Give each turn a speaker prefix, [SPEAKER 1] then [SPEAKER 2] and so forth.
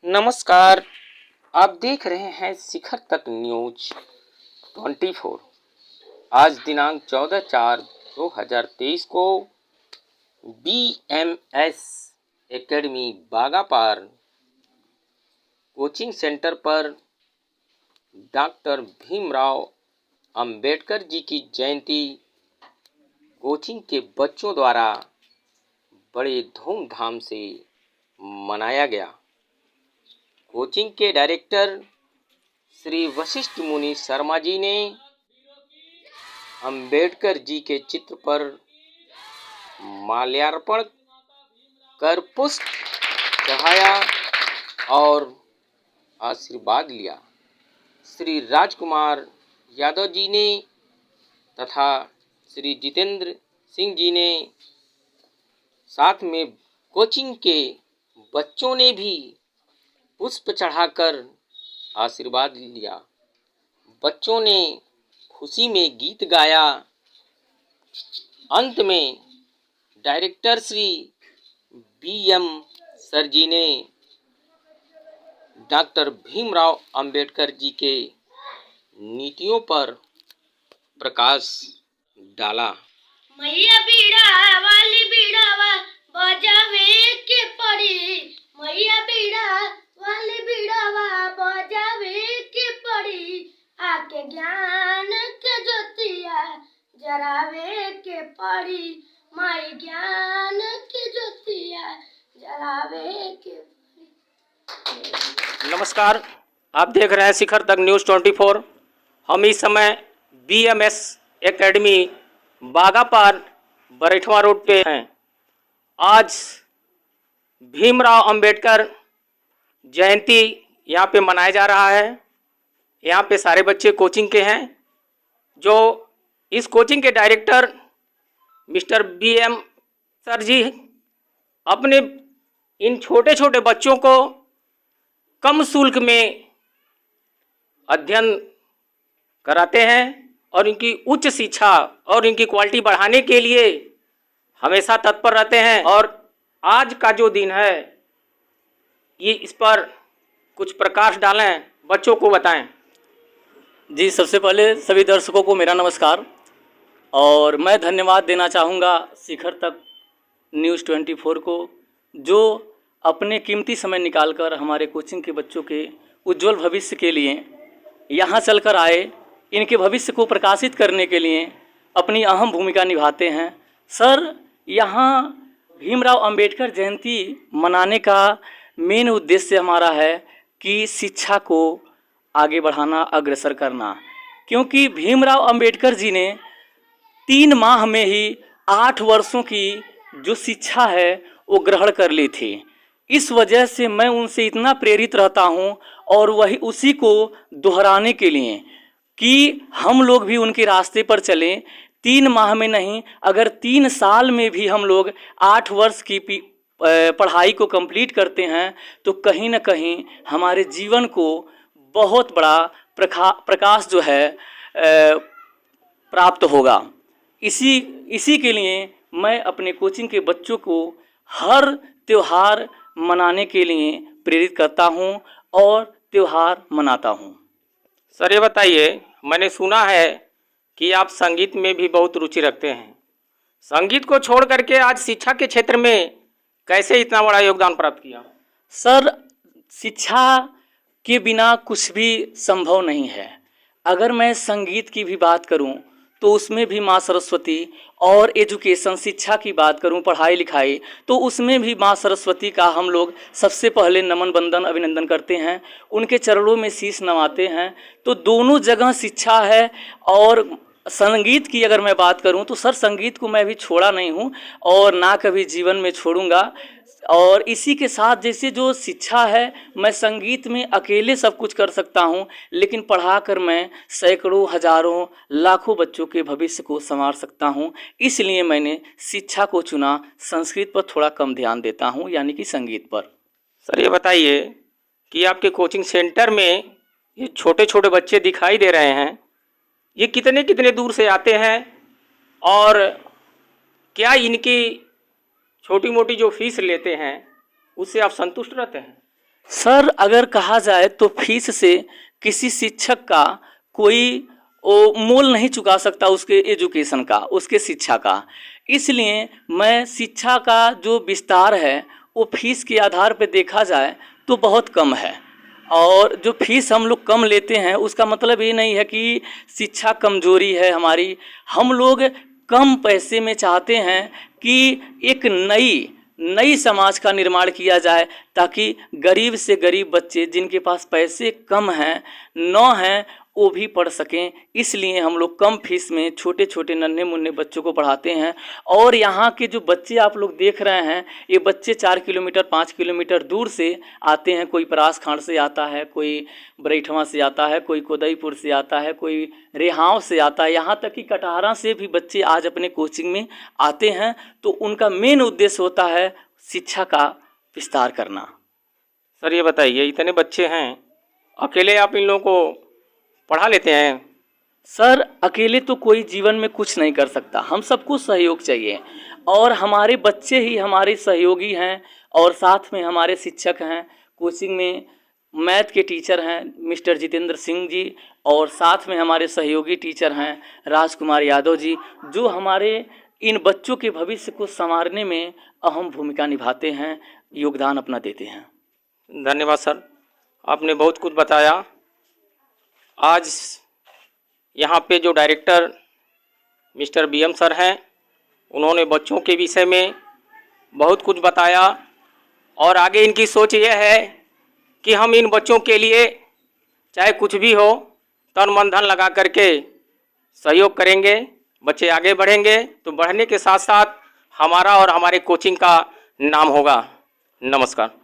[SPEAKER 1] नमस्कार। आप देख रहे हैं शिखर तक न्यूज 24। आज दिनांक 14/4/2023 को BMS academy Bagapar coaching centre पर डॉक्टर भीमराव अंबेडकर जी की जयंती कोचिंग के बच्चों द्वारा बड़े धूमधाम से मनाया गया। कोचिंग के डायरेक्टर श्री वशिष्ठ मुनि शर्मा जी ने अंबेडकर जी के चित्र पर माल्यार्पण कर पुष्प चढ़ाया और आशीर्वाद लिया। श्री राजकुमार यादव जी ने तथा श्री जितेंद्र सिंह जी ने साथ में कोचिंग के बच्चों ने भी पुष्प चढ़ाकर आशीर्वाद लिया। बच्चों ने खुशी में गीत गाया। अंत में डायरेक्टर श्री BM सर जी ने डॉक्टर भीमराव अंबेडकर जी के नीतियों पर प्रकाश डाला।
[SPEAKER 2] मैया बीड़ा वाली बीड़ावा बजावे के पड़ी, मैया बीड़ा वाली बीड़ावा बजावे के पड़ी, आके ज्ञान के ज्योतिया जरावे के पड़ी, माई ज्ञान के ज्योतिया जरावे के पड़ी।
[SPEAKER 1] नमस्कार, आप देख रहे हैं शिखर तक न्यूज़ 24। हम इस समय BMS एकेडमी बागापार बरेठवा रोड पे हैं। आज भीमराव अंबेडकर जयंती यहाँ पे मनाया जा रहा है। यहाँ पे सारे बच्चे कोचिंग के हैं। जो इस कोचिंग के डायरेक्टर मिस्टर BM सर जी अपने इन छोटे छोटे बच्चों को कम शुल्क में अध्ययन कराते हैं और इनकी उच्च शिक्षा और इनकी क्वालिटी बढ़ाने के लिए हमेशा तत्पर रहते हैं। और आज का जो दिन है ये इस पर कुछ प्रकाश डालें, बच्चों को बताएं।
[SPEAKER 3] जी, सबसे पहले सभी दर्शकों को मेरा नमस्कार और मैं धन्यवाद देना चाहूँगा शिखर तक न्यूज़ 24 को, जो अपने कीमती समय निकालकर हमारे कोचिंग के बच्चों के उज्जवल भविष्य के लिए यहाँ चलकर आए, इनके भविष्य को प्रकाशित करने के लिए अपनी अहम भूमिका निभाते हैं। सर, यहाँ भीमराव अंबेडकर जयंती मनाने का मेन उद्देश्य हमारा है कि शिक्षा को आगे बढ़ाना, अग्रसर करना, क्योंकि भीमराव अंबेडकर जी ने 3 माह में ही 8 वर्षों की जो शिक्षा है वो ग्रहण कर ली थी। इस वजह से मैं उनसे इतना प्रेरित रहता हूँ और वही उसी को दोहराने के लिए कि हम लोग भी उनके रास्ते पर चलें। 3 माह में नहीं, अगर 3 साल में भी हम लोग 8 वर्ष की पढ़ाई को कंप्लीट करते हैं तो कहीं ना कहीं हमारे जीवन को बहुत बड़ा प्रकाश जो है प्राप्त होगा। इसी के लिए मैं अपने कोचिंग के बच्चों को हर त्यौहार मनाने के लिए प्रेरित करता हूं और त्यौहार मनाता हूं।
[SPEAKER 1] सर, ये बताइए, मैंने सुना है कि आप संगीत में भी बहुत रुचि रखते हैं। संगीत को छोड़ करके आज शिक्षा के क्षेत्र में कैसे इतना बड़ा योगदान प्राप्त किया?
[SPEAKER 3] सर, शिक्षा के बिना कुछ भी संभव नहीं है। अगर मैं संगीत की भी बात करूं तो उसमें भी माँ सरस्वती, और एजुकेशन शिक्षा की बात करूं, पढ़ाई लिखाई, तो उसमें भी माँ सरस्वती का हम लोग सबसे पहले नमन बंदन अभिनंदन करते हैं, उनके चरणों में शीश नवाते हैं। तो दोनों जगह शिक्षा है। और संगीत की अगर मैं बात करूं तो सर, संगीत को मैं भी छोड़ा नहीं हूं और ना कभी जीवन में छोड़ूंगा। और इसी के साथ जैसे जो शिक्षा है, मैं संगीत में अकेले सब कुछ कर सकता हूं, लेकिन पढ़ाकर मैं सैकड़ों, हजारों, लाखों बच्चों के भविष्य को संवार सकता हूं। इसलिए मैंने शिक्षा को चुना। संस्कृत पर थोड़ा कम ध्यान देता हूं, यानी कि संगीत पर।
[SPEAKER 1] सर, ये बताइए कि आपके कोचिंग सेंटर में ये छोटे छोटे बच्चे दिखाई दे रहे हैं, ये कितने कितने दूर से आते हैं और क्या इनकी छोटी मोटी जो फीस लेते हैं उससे आप संतुष्ट रहते हैं?
[SPEAKER 3] सर अगर कहा जाए तो फीस से किसी शिक्षक का कोई मोल नहीं चुका सकता उसके एजुकेशन का, उसके शिक्षा का। इसलिए मैं शिक्षा का जो विस्तार है वो फीस के आधार पर देखा जाए तो बहुत कम है। और जो फीस हम लोग कम लेते हैं उसका मतलब ये नहीं है कि शिक्षा कमजोरी है हमारी। हम लोग कम पैसे में चाहते हैं कि एक नई समाज का निर्माण किया जाए, ताकि गरीब से गरीब बच्चे जिनके पास पैसे कम हैं न हैं वो भी पढ़ सकें। इसलिए हम लोग कम फीस में छोटे छोटे नन्हे मुन्ने बच्चों को पढ़ाते हैं। और यहाँ के जो बच्चे आप लोग देख रहे हैं, ये बच्चे 4 किलोमीटर 5 किलोमीटर दूर से आते हैं। कोई परासखाड़ से आता है, कोई बरैठवा से आता है, कोई कोदईपुर से आता है, कोई रेहाव से आता है, यहाँ तक कि कटहरा से भी बच्चे आज अपने कोचिंग में आते हैं। तो उनका मेन उद्देश्य होता है शिक्षा का विस्तार करना।
[SPEAKER 1] सर ये बताइए, इतने बच्चे हैं, अकेले आप इन लोगों को पढ़ा लेते हैं?
[SPEAKER 3] सर अकेले तो कोई जीवन में कुछ नहीं कर सकता, हम सबको सहयोग चाहिए। और हमारे बच्चे ही हमारे सहयोगी हैं। और साथ में हमारे शिक्षक हैं, कोचिंग में मैथ के टीचर हैं मिस्टर जितेंद्र सिंह जी, और साथ में हमारे सहयोगी टीचर हैं राजकुमार यादव जी, जो हमारे इन बच्चों के भविष्य को संवारने में अहम भूमिका निभाते हैं, योगदान अपना देते हैं।
[SPEAKER 1] धन्यवाद सर, आपने बहुत कुछ बताया। आज यहाँ पे जो डायरेक्टर मिस्टर BM सर हैं, उन्होंने बच्चों के विषय में बहुत कुछ बताया। और आगे इनकी सोच यह है कि हम इन बच्चों के लिए चाहे कुछ भी हो तन मन धन लगा करके सहयोग करेंगे। बच्चे आगे बढ़ेंगे तो बढ़ने के साथ साथ हमारा और हमारे कोचिंग का नाम होगा। नमस्कार।